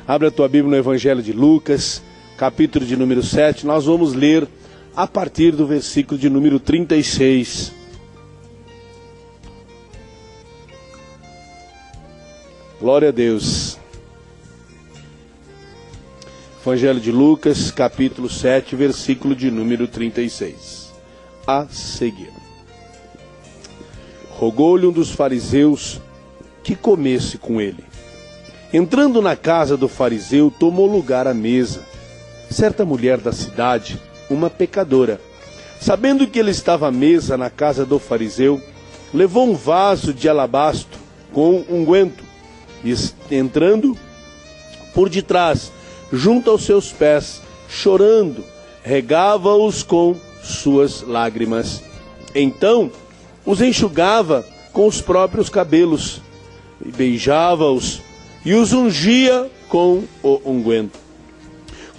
Abre a tua Bíblia no Evangelho de Lucas, capítulo de número 7. Nós vamos ler a partir do versículo de número 36. Glória a Deus. Evangelho de Lucas, capítulo 7, versículo de número 36. A seguir. Rogou-lhe um dos fariseus que comesse com ele. Entrando na casa do fariseu, tomou lugar à mesa. Certa mulher da cidade, uma pecadora, sabendo que ele estava à mesa na casa do fariseu, levou um vaso de alabastro com unguento e, entrando por detrás, junto aos seus pés, chorando, regava-os com suas lágrimas. Então os enxugava com os próprios cabelos, e beijava-os, e os ungia com o unguento.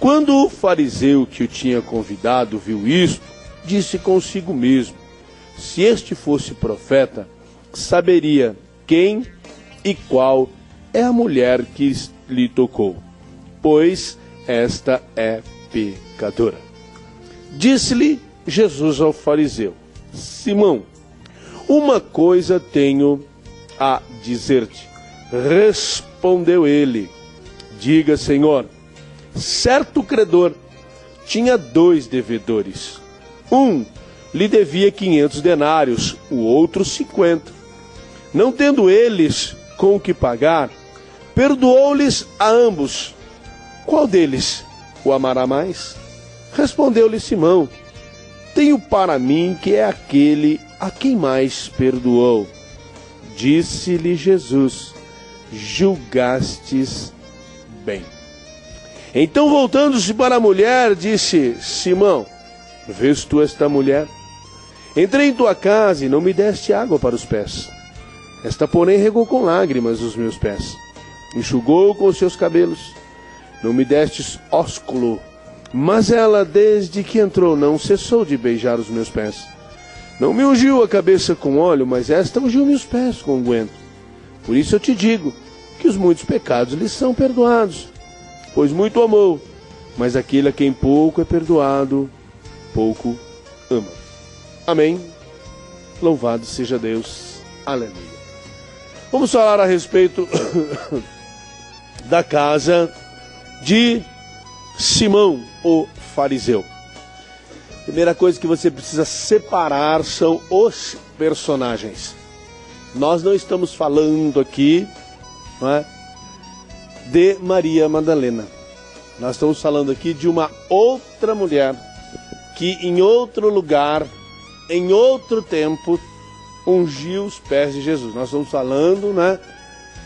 Quando o fariseu que o tinha convidado viu isto, disse consigo mesmo: se este fosse profeta, saberia quem e qual é a mulher que lhe tocou, pois esta é pecadora. Disse-lhe Jesus ao fariseu: Simão, uma coisa tenho a dizer-te. Respondeu ele: diga, Senhor. Certo credor tinha 2 devedores. Um lhe devia 500 denários, o outro 50. Não tendo eles com o que pagar, perdoou-lhes a ambos. Qual deles o amará mais? Respondeu-lhe Simão: tenho para mim que é aquele a quem mais perdoou. Disse-lhe Jesus: julgastes bem. Então, voltando-se para a mulher, disse: Simão, vês tu esta mulher? Entrei em tua casa e não me deste água para os pés. Esta, porém, regou com lágrimas os meus pés, enxugou com os seus cabelos. Não me destes ósculo, mas ela, desde que entrou, não cessou de beijar os meus pés. Não me ungiu a cabeça com óleo, mas esta ungiu-me os pés com unguento. Por isso eu te digo que os muitos pecados lhes são perdoados, pois muito amou, mas aquele a quem pouco é perdoado, pouco ama. Amém. Louvado seja Deus. Aleluia. Vamos falar a respeito da casa de Simão, o fariseu. Primeira coisa que você precisa separar são os personagens. Nós não estamos falando aqui, não é, de Maria Madalena. Nós estamos falando aqui de uma outra mulher que em outro lugar, em outro tempo, ungiu os pés de Jesus. Nós estamos falando, né,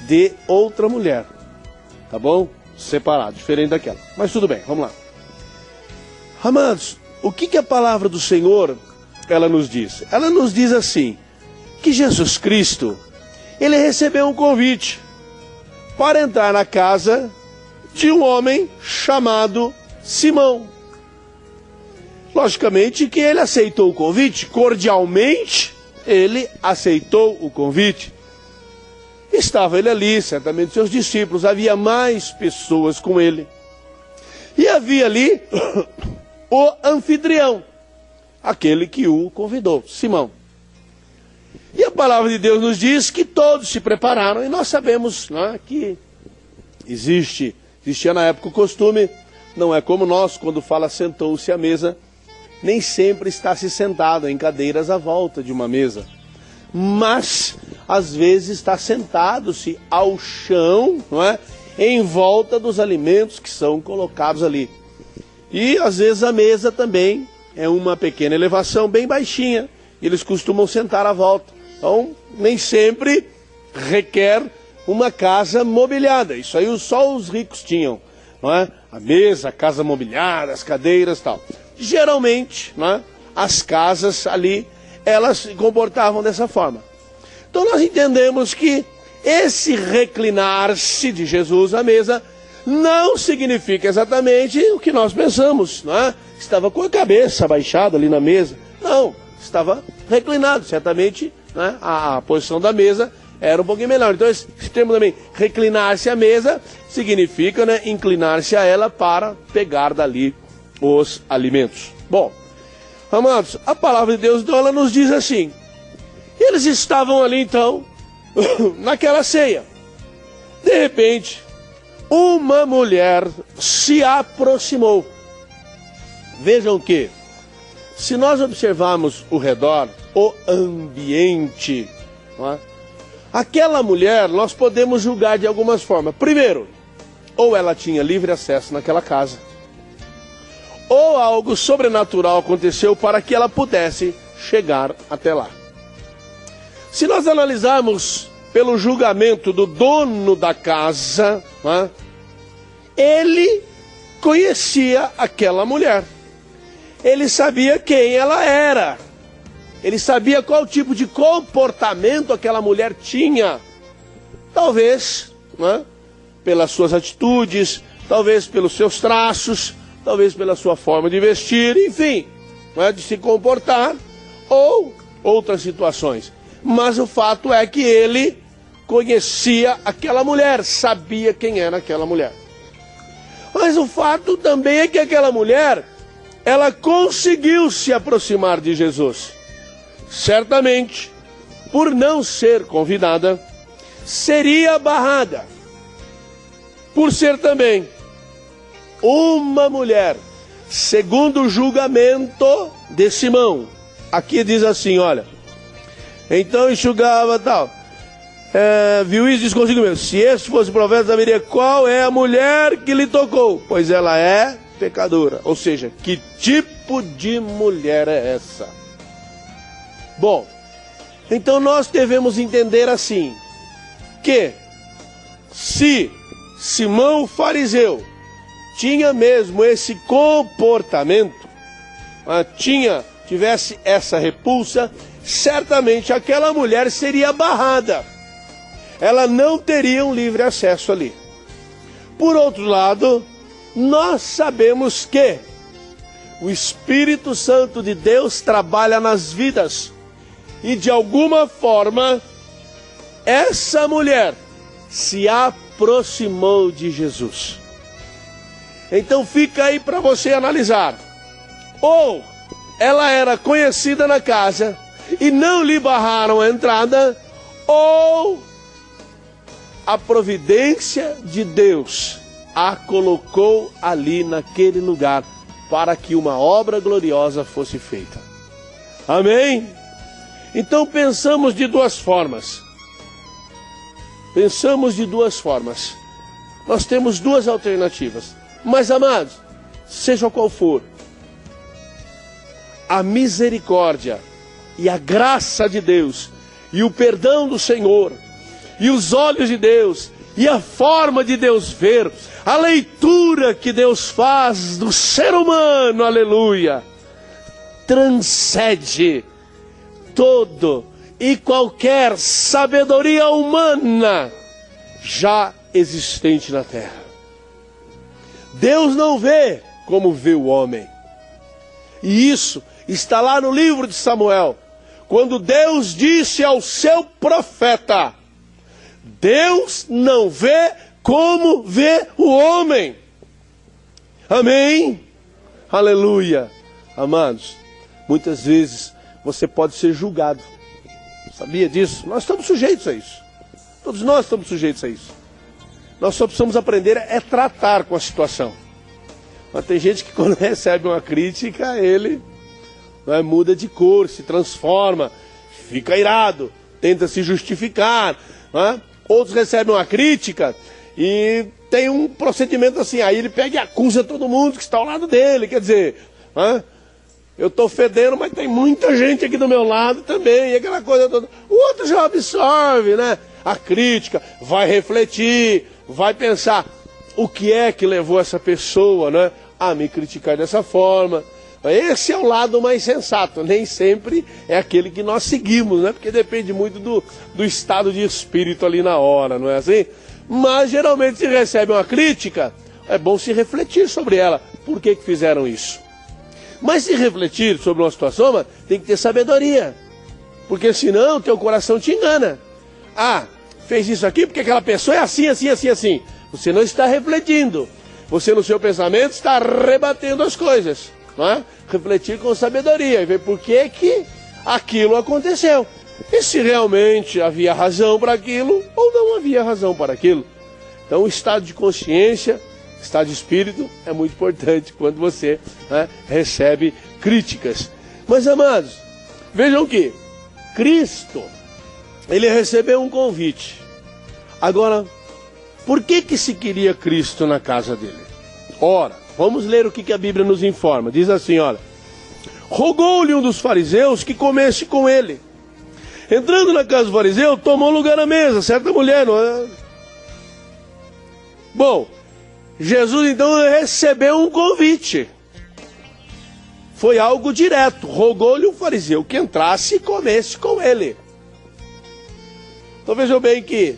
de outra mulher. Tá bom? Separado, diferente daquela. Mas tudo bem, vamos lá. Amados, o que a palavra do Senhor, ela nos diz? Ela nos diz assim, que Jesus Cristo, ele recebeu um convite para entrar na casa de um homem chamado Simão. Logicamente que ele aceitou o convite, cordialmente, ele aceitou o convite. Estava ele ali, certamente seus discípulos, havia mais pessoas com ele. E havia ali o anfitrião, aquele que o convidou, Simão. E a palavra de Deus nos diz que todos se prepararam, e nós sabemos, né, que existia na época o costume, não é como nós, quando fala sentou-se à mesa, nem sempre está se sentado em cadeiras à volta de uma mesa, mas às vezes está sentado-se ao chão, não é, em volta dos alimentos que são colocados ali. E às vezes a mesa também é uma pequena elevação bem baixinha, eles costumam sentar à volta. Então, nem sempre requer uma casa mobiliada. Isso aí só os ricos tinham, não é? A mesa, a casa mobiliada, as cadeiras e tal. Geralmente, não é, as casas ali, elas se comportavam dessa forma. Então nós entendemos que esse reclinar-se de Jesus à mesa não significa exatamente o que nós pensamos, não é? Estava com a cabeça abaixada ali na mesa. Não, estava reclinado, certamente, né? A posição da mesa era um pouquinho melhor. Então esse termo também, reclinar-se à mesa, significa, né, inclinar-se a ela para pegar dali os alimentos. Bom, amados, a palavra de Deus, então, ela nos diz assim: eles estavam ali então, naquela ceia. De repente, uma mulher se aproximou. Vejam que, se nós observarmos o redor, o ambiente, não é? Aquela mulher nós podemos julgar de algumas formas. Primeiro, ou ela tinha livre acesso naquela casa, ou algo sobrenatural aconteceu para que ela pudesse chegar até lá. Se nós analisarmos pelo julgamento do dono da casa, né, ele conhecia aquela mulher. Ele sabia quem ela era. Ele sabia qual tipo de comportamento aquela mulher tinha. Talvez, né, pelas suas atitudes, talvez pelos seus traços, talvez pela sua forma de vestir, enfim, né, de se comportar, ou outras situações. Mas o fato é que ele conhecia aquela mulher, sabia quem era aquela mulher. Mas o fato também é que aquela mulher, ela conseguiu se aproximar de Jesus. Certamente, por não ser convidada, seria barrada. Por ser também uma mulher, segundo o julgamento de Simão. Aqui diz assim, olha: então enxugava tal. Viu isso, diz consigo mesmo: se este fosse profeta, saberia qual é a mulher que lhe tocou, pois ela é pecadora. Ou seja, que tipo de mulher é essa? Bom, então nós devemos entender assim, que se Simão o fariseu tinha mesmo esse comportamento, tivesse essa repulsa, certamente aquela mulher seria barrada. Ela não teria um livre acesso ali. Por outro lado, nós sabemos que o Espírito Santo de Deus trabalha nas vidas. E de alguma forma, essa mulher se aproximou de Jesus. Então fica aí para você analisar. Ou ela era conhecida na casa e não lhe barraram a entrada, ou a providência de Deus a colocou ali naquele lugar para que uma obra gloriosa fosse feita. Amém? Então pensamos de duas formas. Nós temos duas alternativas. Mas, amados, seja qual for, a misericórdia e a graça de Deus, e o perdão do Senhor, e os olhos de Deus, e a forma de Deus ver, a leitura que Deus faz do ser humano, aleluia, transcende todo e qualquer sabedoria humana já existente na terra. Deus não vê como vê o homem. E isso está lá no livro de Samuel, quando Deus disse ao seu profeta: Deus não vê como vê o homem. Amém? Aleluia. Amados, muitas vezes você pode ser julgado. Sabia disso? Nós estamos sujeitos a isso. Todos nós estamos sujeitos a isso. Nós só precisamos aprender a tratar com a situação. Mas tem gente que quando recebe uma crítica, ele muda de cor, se transforma, fica irado, tenta se justificar. Outros recebem uma crítica e tem um procedimento assim, aí ele pega e acusa todo mundo que está ao lado dele. Quer dizer, eu estou fedendo, mas tem muita gente aqui do meu lado também, e aquela coisa toda. O outro já absorve, né, a crítica, vai refletir, vai pensar o que é que levou essa pessoa, né, a me criticar dessa forma. Esse é o lado mais sensato, nem sempre é aquele que nós seguimos, né, porque depende muito do estado de espírito ali na hora, não é assim? Mas geralmente se recebe uma crítica, é bom se refletir sobre ela. Por que fizeram isso? Mas se refletir sobre uma situação, tem que ter sabedoria. Porque senão teu coração te engana. fez isso aqui porque aquela pessoa é assim, assim, assim, assim. Você não está refletindo. Você no seu pensamento está rebatendo as coisas. Não é? Refletir com sabedoria e ver por que aquilo aconteceu. E se realmente havia razão para aquilo ou não havia razão para aquilo. Então o estado de consciência, estado de espírito é muito importante quando você recebe críticas. Mas amados, vejam que Cristo, ele recebeu um convite. Agora, por que se queria Cristo na casa dele? Ora, vamos ler o que a Bíblia nos informa. Diz assim, olha: rogou-lhe um dos fariseus que comesse com ele. Entrando na casa do fariseu, tomou lugar à mesa, certa mulher, não é? Bom, Jesus então recebeu um convite. Foi algo direto. Rogou-lhe um fariseu que entrasse e comesse com ele. Então vejam bem que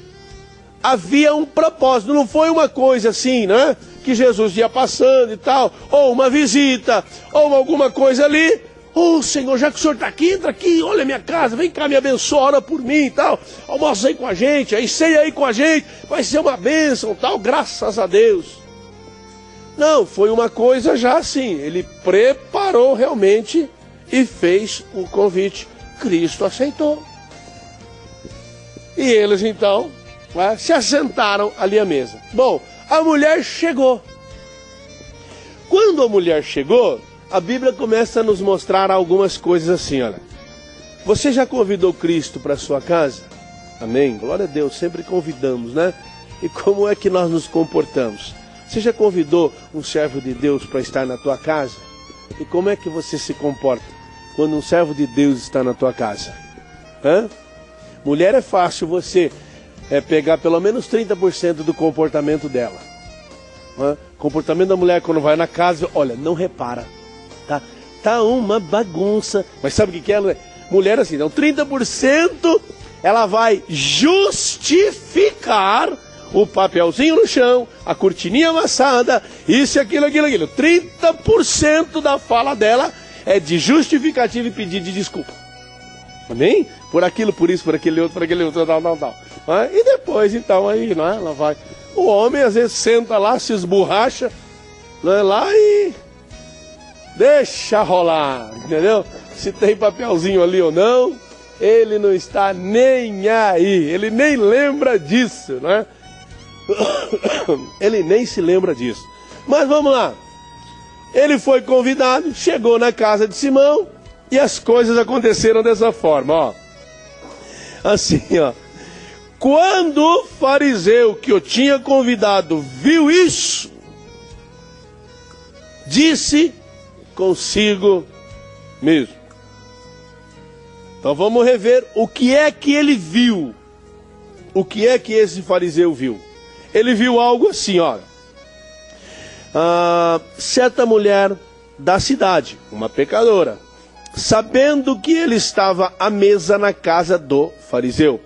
havia um propósito, não foi uma coisa assim, né? Que Jesus ia passando e tal, ou uma visita, ou alguma coisa ali. Ô Senhor, já que o Senhor está aqui, entra aqui, olha a minha casa, vem cá, me abençoa, ora por mim e tal. Almoça aí com a gente, aí ceia aí com a gente, vai ser uma bênção e tal, graças a Deus. Não, foi uma coisa já assim, ele preparou realmente e fez o convite. Cristo aceitou. E eles então se assentaram ali à mesa. Bom, a mulher chegou. Quando a mulher chegou, a Bíblia começa a nos mostrar algumas coisas assim, olha. Você já convidou Cristo para a sua casa? Amém? Glória a Deus, sempre convidamos, né? E como é que nós nos comportamos? Você já convidou um servo de Deus para estar na tua casa? E como é que você se comporta quando um servo de Deus está na tua casa? Hã? Mulher, é fácil você pegar pelo menos 30% do comportamento dela. Hã? Comportamento da mulher quando vai na casa, olha, não repara. Tá uma bagunça. Mas sabe o que é? Mulher assim, então 30% ela vai justificar o papelzinho no chão, a cortininha amassada, isso, aquilo. 30% da fala dela é de justificativa e pedido de desculpa. Amém? Por aquilo, por isso, por aquele outro, tal. E depois, então, aí, não é? Ela vai. O homem, às vezes, senta lá, se esborracha, lá e deixa rolar, entendeu? Se tem papelzinho ali ou não, ele não está nem aí, ele nem lembra disso, né? Ele nem se lembra disso. Mas vamos lá. Ele foi convidado, chegou na casa de Simão e as coisas aconteceram dessa forma, ó. Assim, ó. Quando o fariseu que o tinha convidado viu isso, disse consigo mesmo. Então vamos rever o que é que ele viu. O que é que esse fariseu viu? Ele viu algo assim, olha. Certa mulher da cidade, uma pecadora, sabendo que ele estava à mesa na casa do fariseu,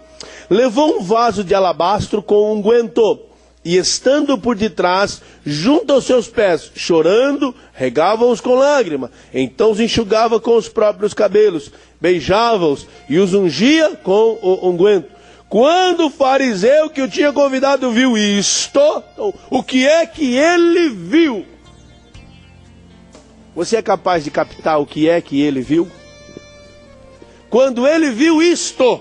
levou um vaso de alabastro com unguento, e estando por detrás, junto aos seus pés, chorando, regava-os com lágrima. Então os enxugava com os próprios cabelos, beijava-os e os ungia com o unguento. Quando o fariseu que o tinha convidado viu isto, o que é que ele viu? Você é capaz de captar o que é que ele viu? Quando ele viu isto,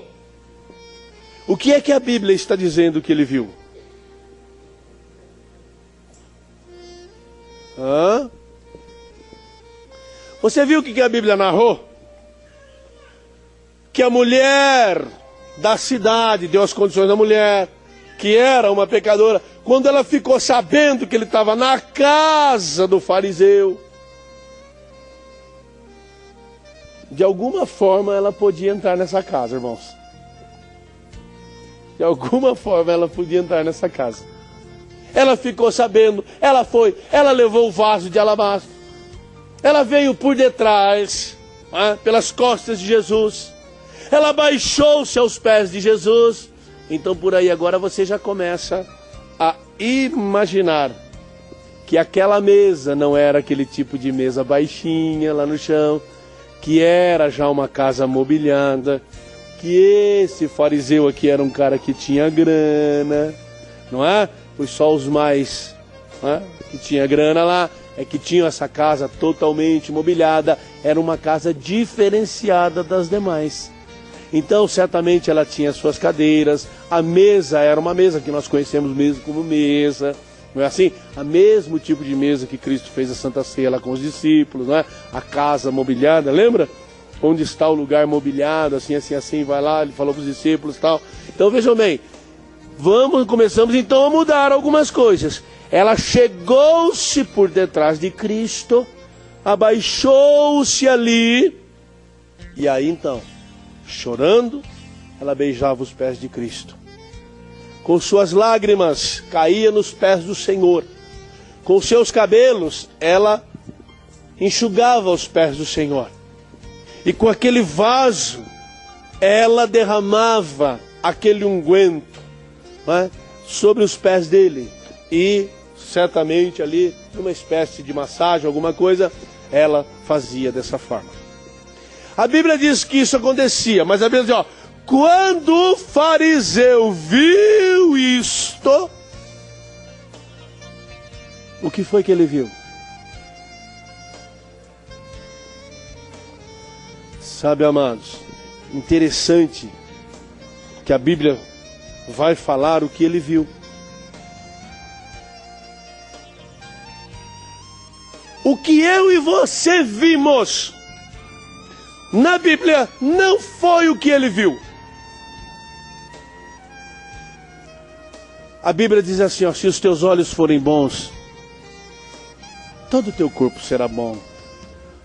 o que é que a Bíblia está dizendo que ele viu? Você viu o que a Bíblia narrou? Que a mulher da cidade deu as condições da mulher, que era uma pecadora, quando ela ficou sabendo que ele estava na casa do fariseu, de alguma forma ela podia entrar nessa casa, irmãos. De alguma forma ela podia entrar nessa casa. Ela ficou sabendo, ela foi, ela levou o vaso de alabastro, ela veio por detrás, pelas costas de Jesus, ela baixou-se aos pés de Jesus. Então por aí agora você já começa a imaginar que aquela mesa não era aquele tipo de mesa baixinha lá no chão, que era já uma casa mobiliada, que esse fariseu aqui era um cara que tinha grana, não é? Pois só os mais, que tinha grana lá, é que tinham essa casa totalmente mobiliada, era uma casa diferenciada das demais. Então, certamente ela tinha suas cadeiras, a mesa era uma mesa que nós conhecemos mesmo como mesa, não é assim? O mesmo tipo de mesa que Cristo fez a Santa Ceia lá com os discípulos, não é? A casa mobiliada, lembra? Onde está o lugar mobiliado, assim, assim, assim, vai lá, ele falou para os discípulos e tal. Então, vejam bem, começamos então a mudar algumas coisas. Ela chegou-se por detrás de Cristo, abaixou-se ali, e aí então, chorando, ela beijava os pés de Cristo. Com suas lágrimas, caía nos pés do Senhor. Com seus cabelos, ela enxugava os pés do Senhor. E com aquele vaso, ela derramava aquele unguento, sobre os pés dele. E certamente ali, numa espécie de massagem, alguma coisa, ela fazia dessa forma. A Bíblia diz que isso acontecia, mas a Bíblia diz, quando o fariseu viu isto, o que foi que ele viu? Sabe, amados, interessante que a Bíblia vai falar o que ele viu. O que eu e você vimos na Bíblia não foi o que ele viu. A Bíblia diz assim, se os teus olhos forem bons, todo o teu corpo será bom.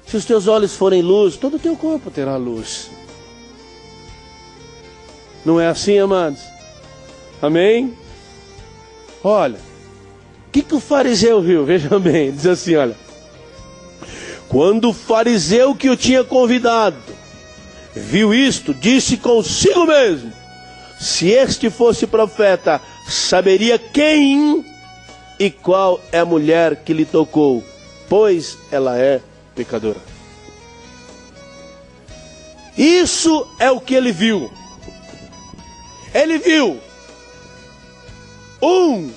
Se os teus olhos forem luz, todo o teu corpo terá luz. Não é assim, amados? Amém? Olha, o que o fariseu viu? Veja bem, diz assim, olha. Quando o fariseu que o tinha convidado viu isto, disse consigo mesmo, se este fosse profeta, saberia quem e qual é a mulher que lhe tocou, pois ela é pecadora. Isso é o que ele viu. Ele viu um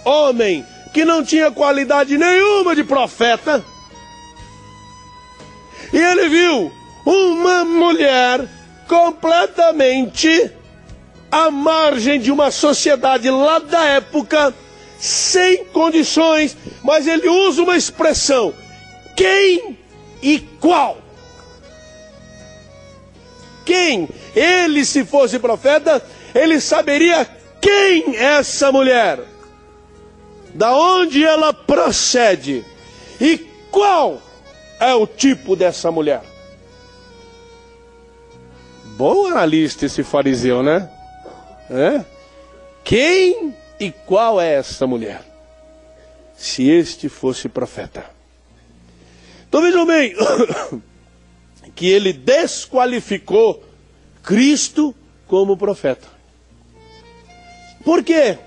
homem que não tinha qualidade nenhuma de profeta, e ele viu uma mulher completamente à margem de uma sociedade lá da época, sem condições, mas ele usa uma expressão, quem e qual? Quem? Ele, se fosse profeta, ele saberia quem é essa mulher, da onde ela procede e qual é o tipo dessa mulher. Bom analista esse fariseu, né? Quem e qual é essa mulher? Se este fosse profeta. Então vejam bem, que ele desqualificou Cristo como profeta. Por quê?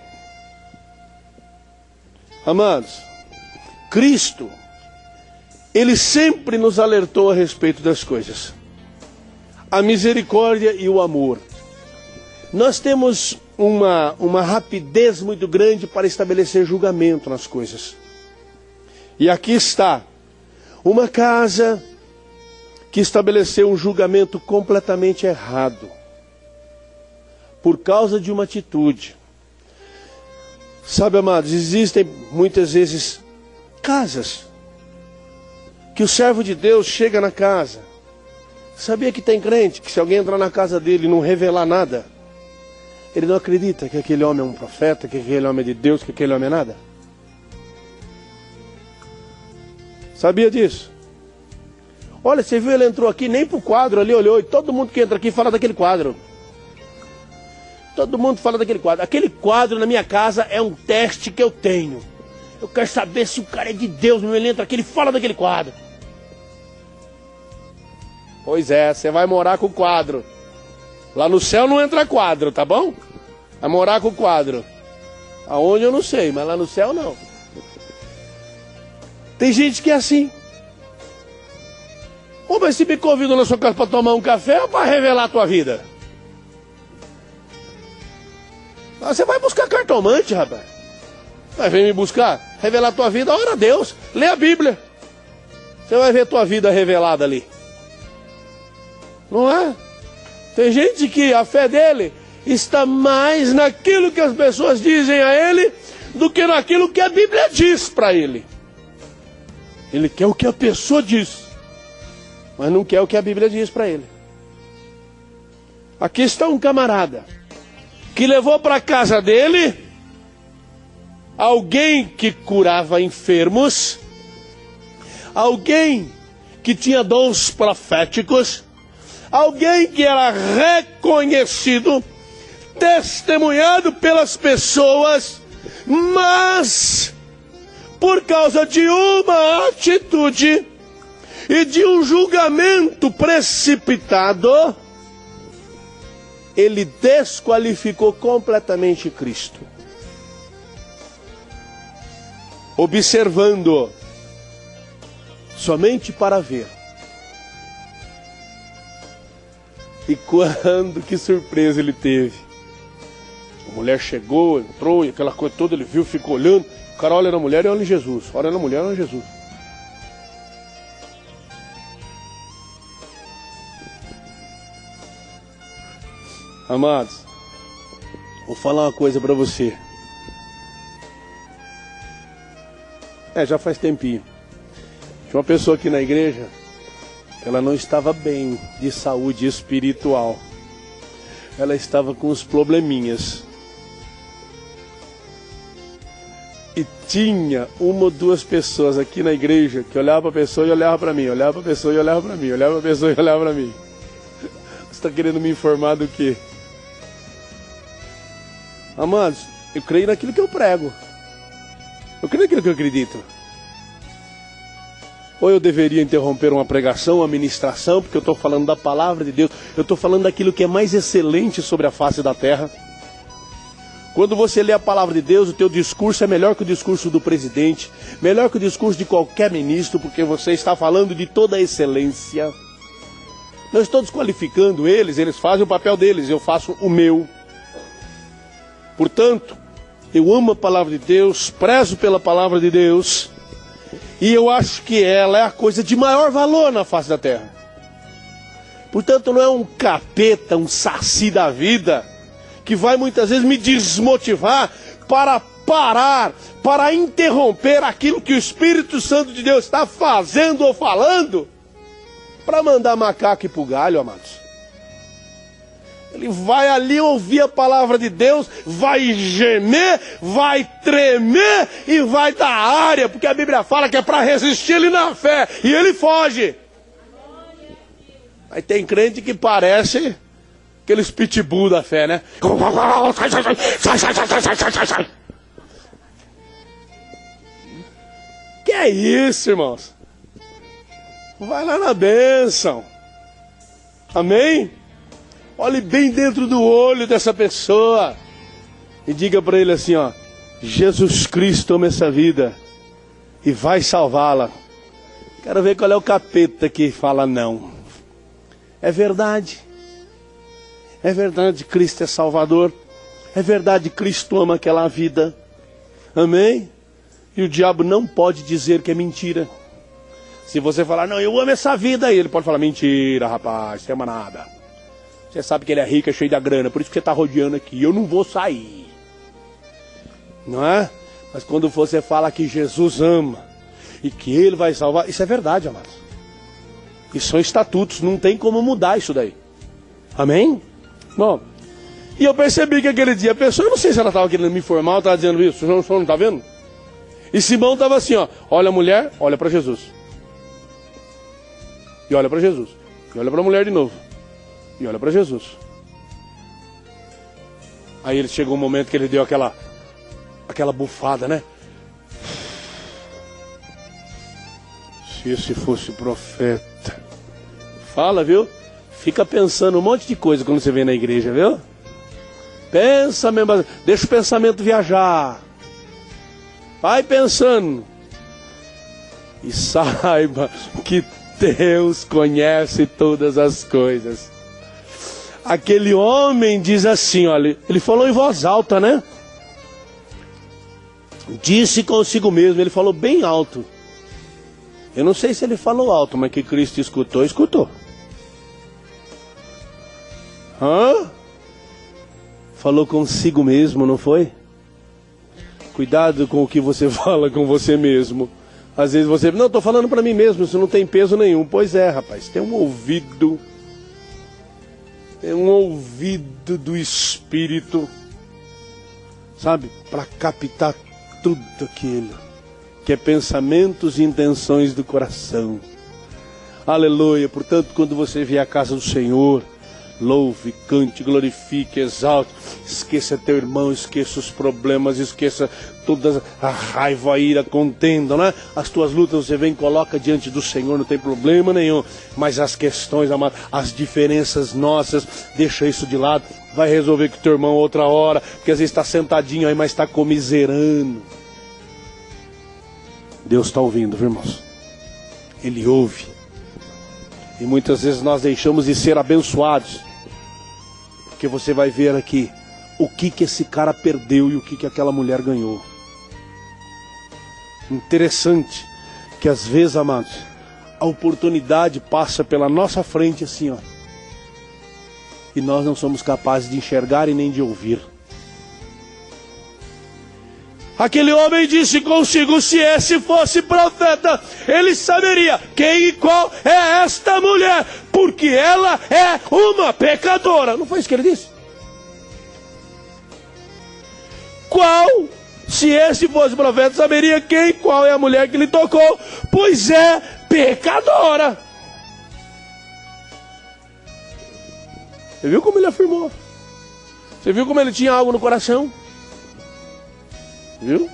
Amados, Cristo, ele sempre nos alertou a respeito das coisas. A misericórdia e o amor. Nós temos uma rapidez muito grande para estabelecer julgamento nas coisas. E aqui está uma casa que estabeleceu um julgamento completamente errado, por causa de uma atitude. Sabe, amados, existem muitas vezes casas que o servo de Deus chega na casa. Sabia que tem crente que se alguém entrar na casa dele e não revelar nada, ele não acredita que aquele homem é um profeta, que aquele homem é de Deus, que aquele homem é nada? Sabia disso? Olha, você viu, ele entrou aqui, nem pro quadro ali olhou, e todo mundo que entra aqui fala daquele quadro. Todo mundo fala daquele quadro. Aquele quadro na minha casa é um teste que eu tenho. Eu quero saber se o cara é de Deus, meu, ele entra aqui, ele fala daquele quadro. Pois é, você vai morar com o quadro. Lá no céu não entra quadro, tá bom? Vai morar com o quadro. Aonde eu não sei, mas lá no céu não. Tem gente que é assim. Mas se me convidam na sua casa para tomar um café ou para revelar a tua vida? Você vai buscar cartomante, rapaz. Vai vir me buscar, revelar a tua vida, ora a Deus, lê a Bíblia. Você vai ver a tua vida revelada ali. Não é? Tem gente que a fé dele está mais naquilo que as pessoas dizem a ele do que naquilo que a Bíblia diz para ele. Ele quer o que a pessoa diz, mas não quer o que a Bíblia diz para ele. Aqui está um camarada que levou para a casa dele alguém que curava enfermos, alguém que tinha dons proféticos, alguém que era reconhecido, testemunhado pelas pessoas, mas por causa de uma atitude e de um julgamento precipitado, ele desqualificou completamente Cristo. Observando somente para ver. E quando, que surpresa ele teve. A mulher chegou, entrou, e aquela coisa toda, ele viu, ficou olhando. O cara olha na mulher e olha em Jesus. Olha na mulher e olha em Jesus. Amados, vou falar uma coisa para você. Já faz tempinho. Tinha uma pessoa aqui na igreja, ela não estava bem de saúde espiritual. Ela estava com uns probleminhas. E tinha uma ou duas pessoas aqui na igreja que olhavam para a pessoa e olhavam para mim, olhavam para a pessoa e olhavam para mim, olhavam para a pessoa e olhavam para mim. Você está querendo me informar do quê? Amados, eu creio naquilo que eu prego. Eu creio naquilo que eu acredito. Ou eu deveria interromper uma pregação, uma ministração, porque eu estou falando da palavra de Deus. Eu estou falando daquilo que é mais excelente sobre a face da terra. Quando você lê a palavra de Deus, o teu discurso é melhor que o discurso do presidente, melhor que o discurso de qualquer ministro, porque você está falando de toda a excelência. Não estou desqualificando eles, eles fazem o papel deles, eu faço o meu. Portanto, eu amo a palavra de Deus, prezo pela palavra de Deus, e eu acho que ela é a coisa de maior valor na face da terra. Portanto, não é um capeta, um saci da vida, que vai muitas vezes me desmotivar para parar, para interromper aquilo que o Espírito Santo de Deus está fazendo ou falando, para mandar macaco e pro galho, amados. Ele vai ali ouvir a palavra de Deus, vai gemer, vai tremer e vai dar área, porque a Bíblia fala que é para resistir ele na fé, e ele foge. Aí tem crente que parece aqueles pitbull da fé, né? Sai. Que é isso, irmãos? Vai lá na bênção. Amém? Olhe bem dentro do olho dessa pessoa e diga para ele assim, ó: Jesus Cristo toma essa vida e vai salvá-la. Quero ver qual é o capeta que fala não. É verdade. É verdade, Cristo é Salvador. É verdade, Cristo ama aquela vida. Amém? E o diabo não pode dizer que é mentira. Se você falar, não, eu amo essa vida aí, ele pode falar, mentira, rapaz, você ama nada. Você sabe que ele é rico, é cheio da grana, por isso que você está rodeando aqui. Eu não vou sair. Não é? Mas quando você fala que Jesus ama e que ele vai salvar, isso é verdade, amados. Isso são estatutos, não tem como mudar isso daí. Amém? Bom, e eu percebi que aquele dia a pessoa, eu não sei se ela estava querendo me informar ou estava dizendo isso, o senhor não está vendo? E Simão estava assim, ó, olha a mulher, olha para Jesus. E olha para Jesus. E olha para a mulher de novo. E olha para Jesus. Aí ele chegou um momento que ele deu aquela bufada, né? Se esse fosse profeta. Fala, viu? Fica pensando um monte de coisa quando você vem na igreja, viu? Pensa mesmo, deixa o pensamento viajar. Vai pensando. E saiba que Deus conhece todas as coisas. Aquele homem diz assim, olha, ele falou em voz alta, né? Disse consigo mesmo, ele falou bem alto. Eu não sei se ele falou alto, mas que Cristo escutou, escutou. Falou consigo mesmo, não foi? Cuidado com o que você fala com você mesmo. Às vezes você... Não, estou falando para mim mesmo, isso não tem peso nenhum. Pois é, rapaz, tem um ouvido... Tem um ouvido do Espírito, sabe? Para captar tudo aquilo que é pensamentos e intenções do coração. Aleluia. Portanto, quando você vier à casa do Senhor, louve, cante, glorifique, exalte. Esqueça teu irmão, esqueça os problemas, esqueça toda a raiva, a ira, a contenda, né? As tuas lutas você vem e coloca diante do Senhor, não tem problema nenhum. Mas as questões, as diferenças nossas, deixa isso de lado. Vai resolver com o teu irmão outra hora, porque às vezes está sentadinho aí, mas está comiserando. Deus está ouvindo, viu, irmãos? Ele ouve. E muitas vezes nós deixamos de ser abençoados. Porque você vai ver aqui o que esse cara perdeu e o que aquela mulher ganhou. Interessante que às vezes, amados, a oportunidade passa pela nossa frente assim, ó. E nós não somos capazes de enxergar e nem de ouvir. Aquele homem disse consigo, se esse fosse profeta, ele saberia quem e qual é esta mulher, porque ela é uma pecadora. Não foi isso que ele disse? Qual, se esse fosse profeta, saberia quem e qual é a mulher que lhe tocou, pois é pecadora. Você viu como ele afirmou? Você viu como ele tinha algo no coração? Viu?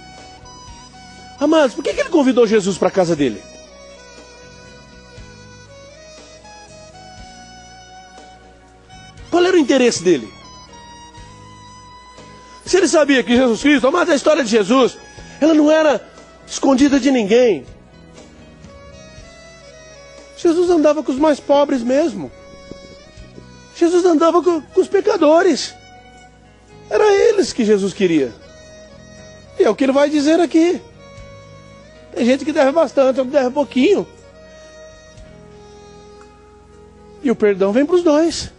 Amados, por que ele convidou Jesus para a casa dele? Qual era o interesse dele? Se ele sabia que Jesus Cristo, amados, a história de Jesus, ela não era escondida de ninguém. Jesus andava com os mais pobres mesmo. Jesus andava com os pecadores. Era eles que Jesus queria. E é o que ele vai dizer aqui. Tem gente que deve bastante, outro que deve pouquinho. E o perdão vem para os dois.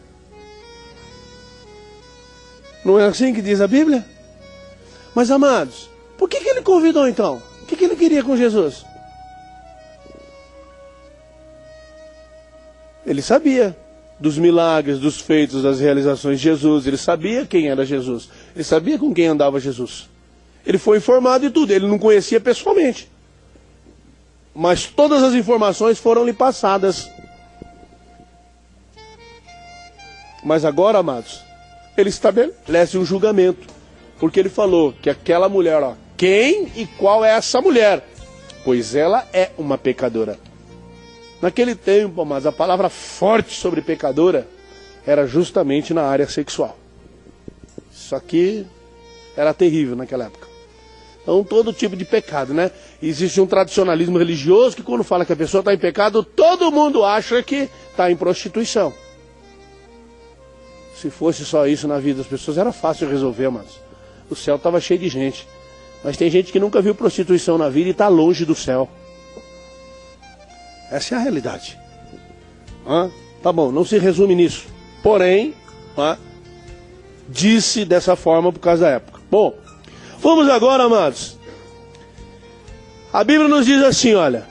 Não é assim que diz a Bíblia? Mas, amados, por que ele convidou então? O que ele queria com Jesus? Ele sabia dos milagres, dos feitos, das realizações de Jesus. Ele sabia quem era Jesus. Ele sabia com quem andava Jesus. Ele foi informado de tudo, ele não conhecia pessoalmente. Mas todas as informações foram lhe passadas. Mas agora, amados, ele estabelece um julgamento. Porque ele falou que aquela mulher, ó, quem e qual é essa mulher? Pois ela é uma pecadora. Naquele tempo, amados, a palavra forte sobre pecadora era justamente na área sexual. Isso aqui era terrível naquela época. Então, todo tipo de pecado, né? Existe um tradicionalismo religioso que quando fala que a pessoa está em pecado, todo mundo acha que está em prostituição. Se fosse só isso na vida das pessoas, era fácil resolver, mas o céu estava cheio de gente. Mas tem gente que nunca viu prostituição na vida e está longe do céu. Essa é a realidade. Tá bom, não se resume nisso. Porém, disse dessa forma por causa da época. Bom, vamos agora, amados. A Bíblia nos diz assim, olha.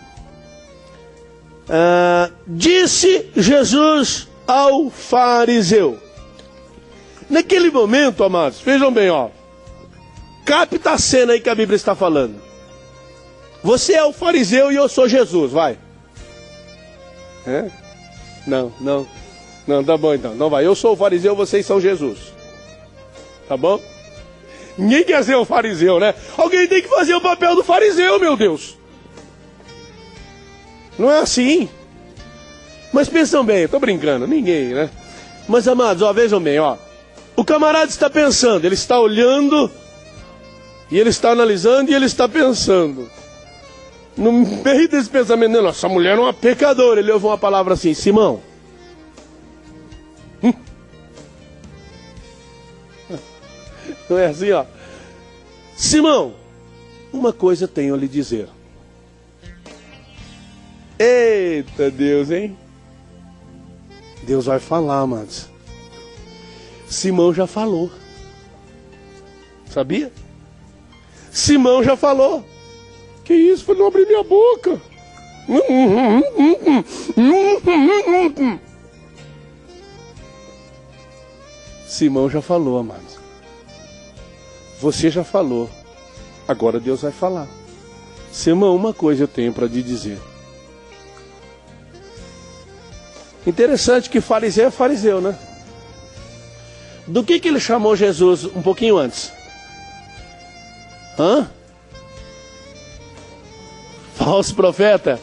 Disse Jesus ao fariseu. Naquele momento, amados, vejam bem, ó. Capta a cena aí que a Bíblia está falando. Você é o fariseu e eu sou Jesus, vai. Não, tá bom então. Não vai. Eu sou o fariseu, vocês são Jesus. Tá bom? Ninguém quer ser o fariseu, né? Alguém tem que fazer o papel do fariseu, meu Deus. Não é assim. Mas pensam bem, eu tô brincando, ninguém, né? Mas, amados, ó, vejam bem, ó. O camarada está pensando, ele está olhando, e ele está analisando, e ele está pensando. No meio desse pensamento, não, essa mulher é uma pecadora. Ele ouve uma palavra assim, Simão. Não é assim, ó. Simão, uma coisa tenho a lhe dizer. Eita Deus, hein? Deus vai falar, amados. Simão já falou. Sabia? Simão já falou. Que isso? Foi não abrir minha boca. Simão já falou, amados. Você já falou. Agora Deus vai falar. Simão, uma coisa eu tenho para te dizer. Interessante que fariseu é fariseu, né? Do que ele chamou Jesus um pouquinho antes? Hã? Falso profeta?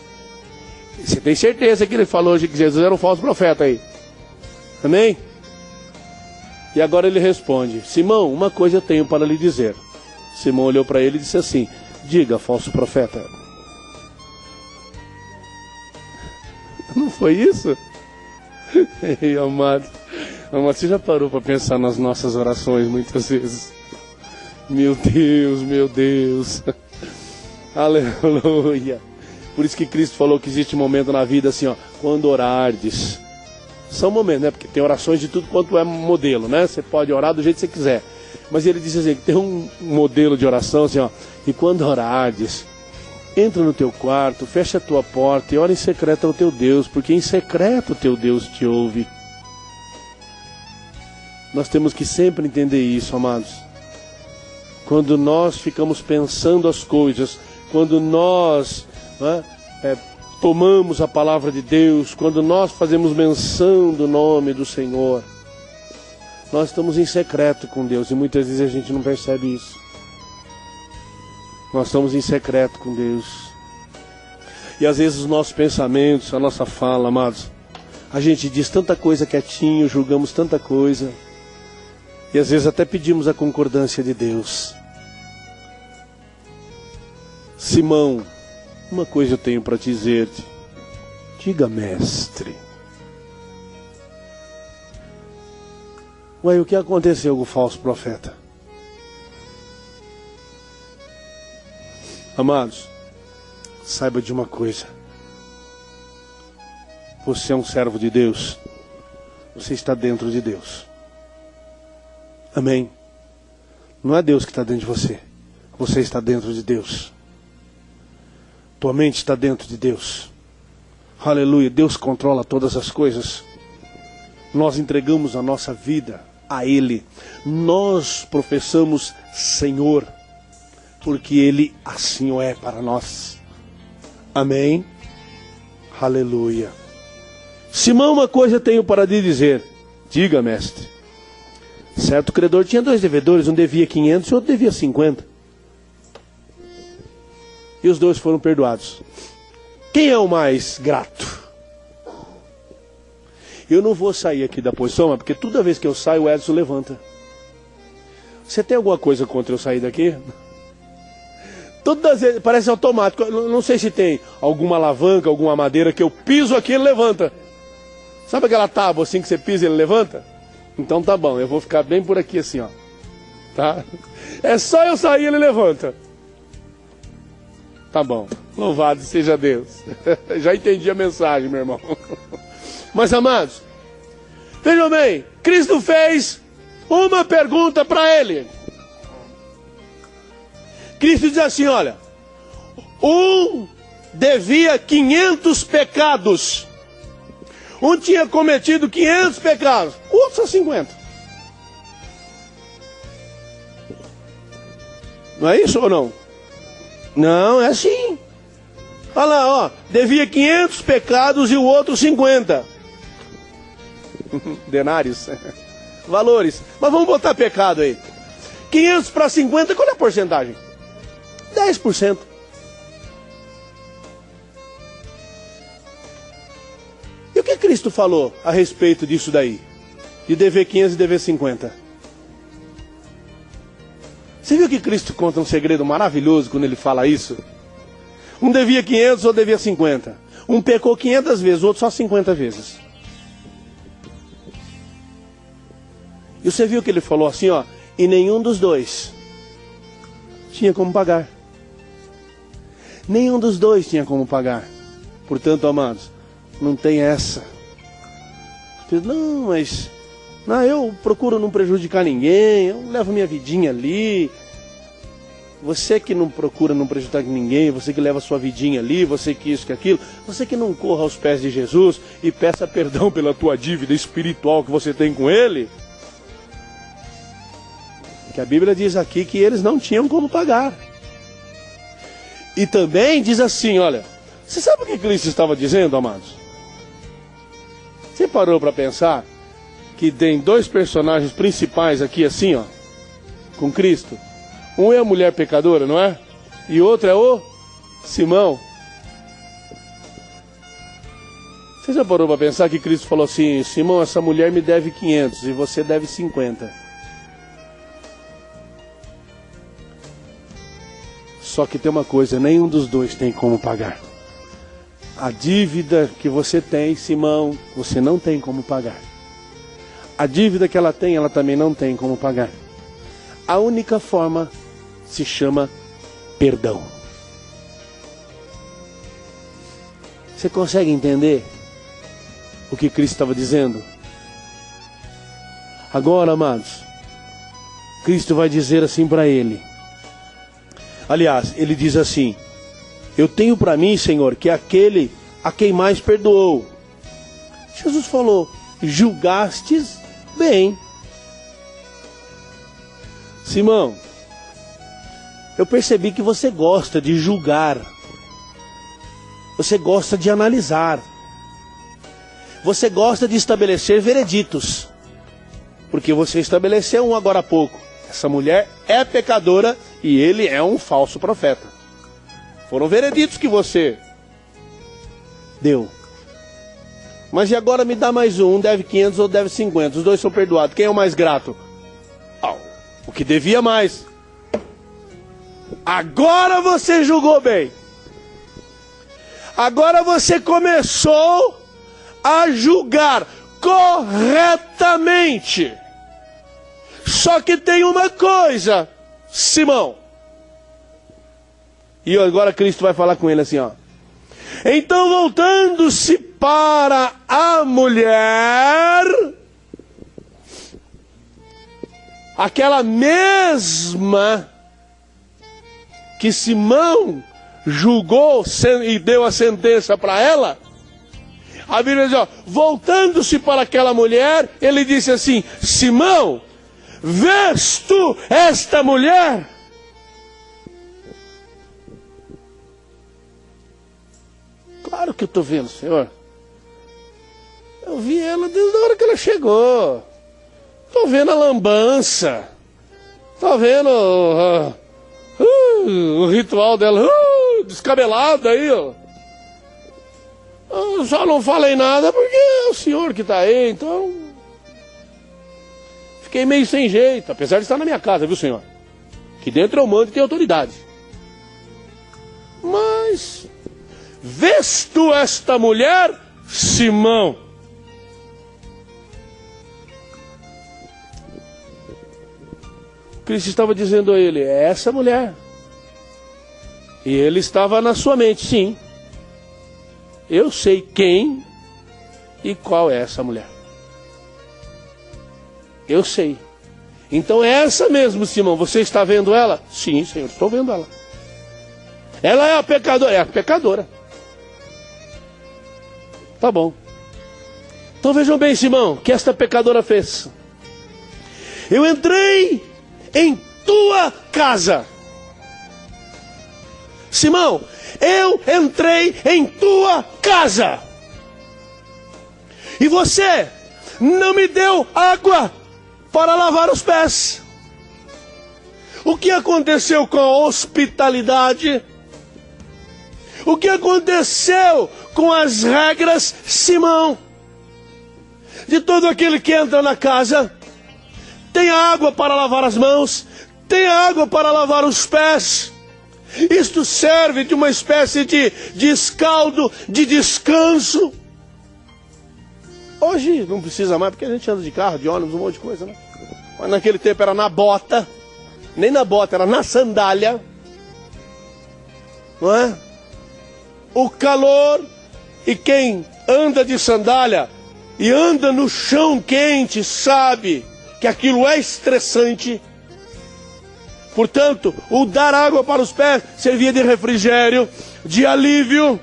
Você tem certeza que ele falou que Jesus era um falso profeta aí? Amém? E agora ele responde: Simão, uma coisa eu tenho para lhe dizer. Simão olhou para ele e disse assim: diga, falso profeta. Não foi isso? Ei, amado, você já parou para pensar nas nossas orações muitas vezes? Meu Deus, meu Deus. Aleluia. Por isso que Cristo falou que existe um momento na vida assim, ó, quando orardes. São momentos, né? Porque tem orações de tudo quanto é modelo, né? Você pode orar do jeito que você quiser. Mas ele diz assim, que tem um modelo de oração assim, ó. E quando orardes, entra no teu quarto, fecha a tua porta e ora em secreto ao teu Deus, porque em secreto o teu Deus te ouve. Nós temos que sempre entender isso, amados. Quando nós ficamos pensando as coisas, quando nós tomamos a palavra de Deus, quando nós fazemos menção do nome do Senhor, nós estamos em secreto com Deus e muitas vezes a gente não percebe isso. Nós estamos em secreto com Deus. E às vezes os nossos pensamentos, a nossa fala, amados, a gente diz tanta coisa quietinho, julgamos tanta coisa, e às vezes até pedimos a concordância de Deus. Simão, uma coisa eu tenho para te dizer-te. Diga, mestre. Ué, o que aconteceu com o falso profeta? Amados, saiba de uma coisa. Você é um servo de Deus. Você está dentro de Deus. Amém? Não é Deus que está dentro de você. Você está dentro de Deus. Tua mente está dentro de Deus. Aleluia. Deus controla todas as coisas. Nós entregamos a nossa vida a Ele. Nós professamos Senhor, porque Ele assim o é para nós. Amém? Aleluia. Simão, uma coisa eu tenho para lhe dizer. Diga, mestre. Certo credor tinha 2 devedores, um devia 500 e outro devia 50. E os 2 foram perdoados. Quem é o mais grato? Eu não vou sair aqui da posição, porque toda vez que eu saio, o Edson levanta. Você tem alguma coisa contra eu sair daqui? Todas as vezes, parece automático. Não sei se tem alguma alavanca, alguma madeira que eu piso aqui, ele levanta. Sabe aquela tábua assim que você pisa e ele levanta? Então tá bom, eu vou ficar bem por aqui assim, ó. Tá? É só eu sair, ele levanta. Tá bom, louvado seja Deus. Já entendi a mensagem, meu irmão. Mas, amados, vejam bem, Cristo fez uma pergunta para ele. Cristo diz assim, olha, um devia 500 pecados. Um tinha cometido 500 pecados, o outro só 50. Não é isso ou não? Não, é assim. Olha lá, ó, devia 500 pecados e o outro 50. Denários, valores. Mas vamos botar pecado aí. 500 para 50, qual é a porcentagem? 10%. E o que Cristo falou a respeito disso daí? De dever 500 e dever 50? Você viu que Cristo conta um segredo maravilhoso quando ele fala isso? Um devia 500 ou devia 50. Um pecou 500 vezes, o outro só 50 vezes. E você viu que ele falou assim, ó, E nenhum dos dois tinha como pagar. Nenhum dos dois tinha como pagar. Portanto, amados, não tem essa. Não, mas eu procuro não prejudicar ninguém, eu levo minha vidinha ali. Você que não procura não prejudicar ninguém, você que leva sua vidinha ali, você que isso, que aquilo, você que não corra aos pés de Jesus e peça perdão pela tua dívida espiritual que você tem com Ele. Que a Bíblia diz aqui que eles não tinham como pagar. E também diz assim, olha, você sabe o que Cristo estava dizendo, amados? Você parou para pensar que tem dois personagens principais aqui assim, ó, com Cristo? Um é a mulher pecadora, não é? E outro é o Simão. Você já parou para pensar que Cristo falou assim, Simão, essa mulher me deve 500 e você deve 50. Só que tem uma coisa, nenhum dos dois tem como pagar. A dívida que você tem, Simão, você não tem como pagar. A dívida que ela tem, ela também não tem como pagar. A única forma se chama perdão. Você consegue entender o que Cristo estava dizendo? Agora, amados, Cristo vai dizer assim para ele. Aliás, ele diz assim, eu tenho para mim, Senhor, que aquele a quem mais perdoou. Jesus falou, julgastes bem. Simão, eu percebi que você gosta de julgar. Você gosta de analisar. Você gosta de estabelecer vereditos. Porque você estabeleceu um agora há pouco. Essa mulher é pecadora e ele é um falso profeta. Foram vereditos que você deu. Mas e agora me dá mais um deve 500 ou deve 50. Os dois são perdoados. Quem é o mais grato? O que devia mais. Agora você julgou bem. Agora você começou a julgar corretamente. Só que tem uma coisa, Simão. E agora Cristo vai falar com ele assim, ó. Então, voltando-se para a mulher, aquela mesma que Simão julgou e deu a sentença para ela, a Bíblia diz, ó, voltando-se para aquela mulher, ele disse assim, Simão, vês tu esta mulher? Claro que eu estou vendo, Senhor. Eu vi ela desde a hora que ela chegou. Estou vendo a lambança. Estou vendo o ritual dela, descabelada aí, ó. Eu só não falei nada porque é o Senhor que está aí, então... Fiquei meio sem jeito, apesar de estar na minha casa, viu, Senhor? Que dentro eu mando e tenho autoridade. Mas... Vês tu esta mulher, Simão? Cristo estava dizendo a ele, é essa mulher. E ele estava na sua mente, sim. Eu sei quem e qual é essa mulher. Eu sei. Então é essa mesmo, Simão. Você está vendo ela? Sim, Senhor, estou vendo ela. Ela é a pecadora. É a pecadora. Tá bom. Então vejam bem, Simão, o que esta pecadora fez. Eu entrei em tua casa. Simão, eu entrei em tua casa. E você não me deu água para lavar os pés. O que aconteceu com a hospitalidade? O que aconteceu com as regras, Simão? De todo aquele que entra na casa, tem água para lavar as mãos, tem água para lavar os pés. Isto serve de uma espécie de escaldo, de descanso. Hoje não precisa mais, porque a gente anda de carro, de ônibus, um monte de coisa, né? Mas naquele tempo era na bota. Nem na bota, era na sandália. Não é? O calor, e quem anda de sandália e anda no chão quente sabe que aquilo é estressante. Portanto, o dar água para os pés servia de refrigério, de alívio.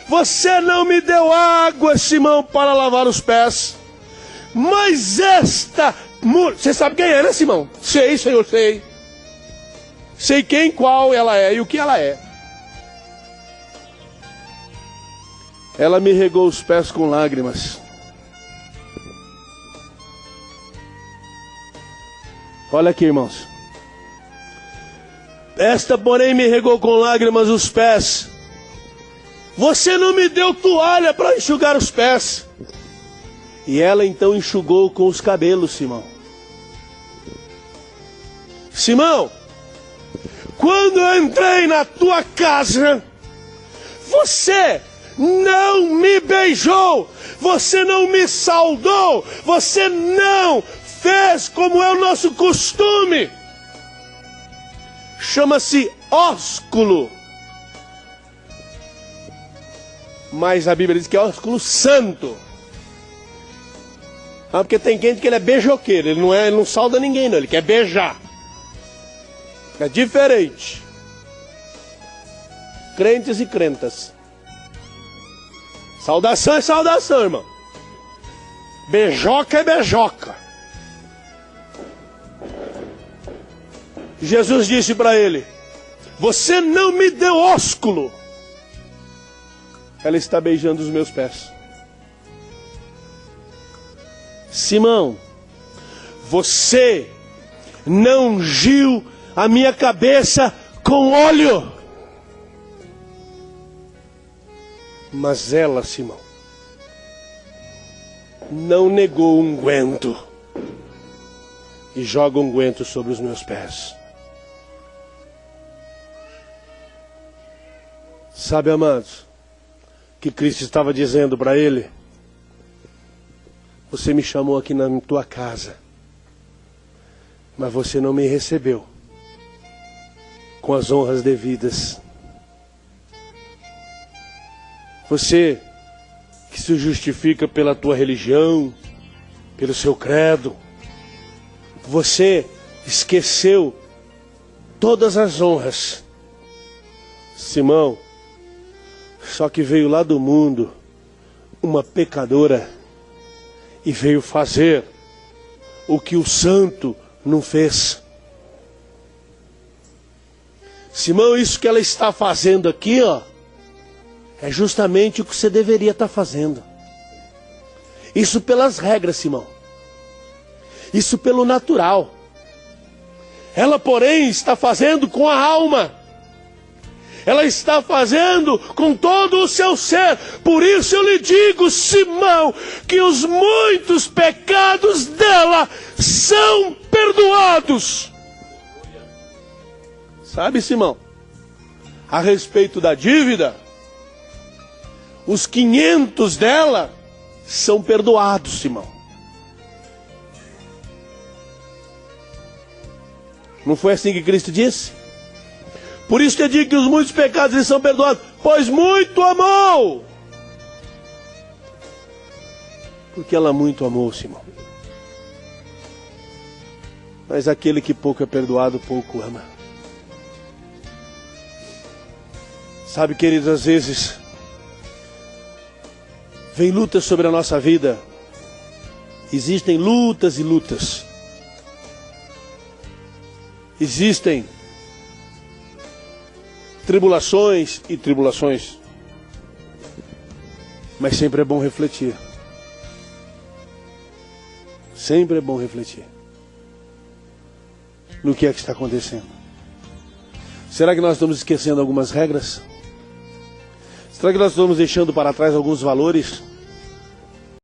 Você não me deu água, Simão, para lavar os pés. Mas esta... Você sabe quem é, né, Simão? Sei, Senhor, sei. Sei quem, qual ela é e o que ela é. Ela me regou os pés com lágrimas. Olha aqui, irmãos. Esta, porém, me regou com lágrimas os pés. Você não me deu toalha para enxugar os pés. E ela então enxugou com os cabelos, Simão. Simão, quando eu entrei na tua casa, você não me beijou, você não me saudou, você não fez como é o nosso costume. Chama-se ósculo. Mas a Bíblia diz que é ósculo santo. Porque tem gente que ele é beijoqueiro, ele não sauda ninguém não, ele quer beijar. É diferente. Crentes e crentas. Saudação é saudação, irmão. Beijoca é beijoca. Jesus disse para ele: você não me deu ósculo. Ela está beijando os meus pés. Simão, você não ungiu a minha cabeça com óleo. Mas ela, Simão, não negou o unguento e joga o unguento sobre os meus pés. Sabe, amados, que Cristo estava dizendo para ele: você me chamou aqui na tua casa, mas você não me recebeu com as honras devidas. Você que se justifica pela tua religião, pelo seu credo, você esqueceu todas as honras. Simão, só que veio lá do mundo uma pecadora e veio fazer o que o santo não fez. Simão, isso que ela está fazendo aqui, ó, é justamente o que você deveria estar fazendo. Isso pelas regras, Simão. Isso pelo natural. Ela, porém, está fazendo com a alma. Ela está fazendo com todo o seu ser. Por isso eu lhe digo, Simão, que os muitos pecados dela são perdoados. Sabe, Simão, a respeito da dívida, os 500 dela são perdoados, Simão. Não foi assim que Cristo disse? Por isso que eu digo que os muitos pecados eles são perdoados, pois muito amou. Porque ela muito amou, Simão. Mas aquele que pouco é perdoado, pouco ama. Sabe, queridos, às vezes vem lutas sobre a nossa vida. Existem lutas e lutas. Existem tribulações e tribulações. Mas sempre é bom refletir. Sempre é bom refletir no que é que está acontecendo. Será que nós estamos esquecendo algumas regras? Será que nós estamos deixando para trás alguns valores?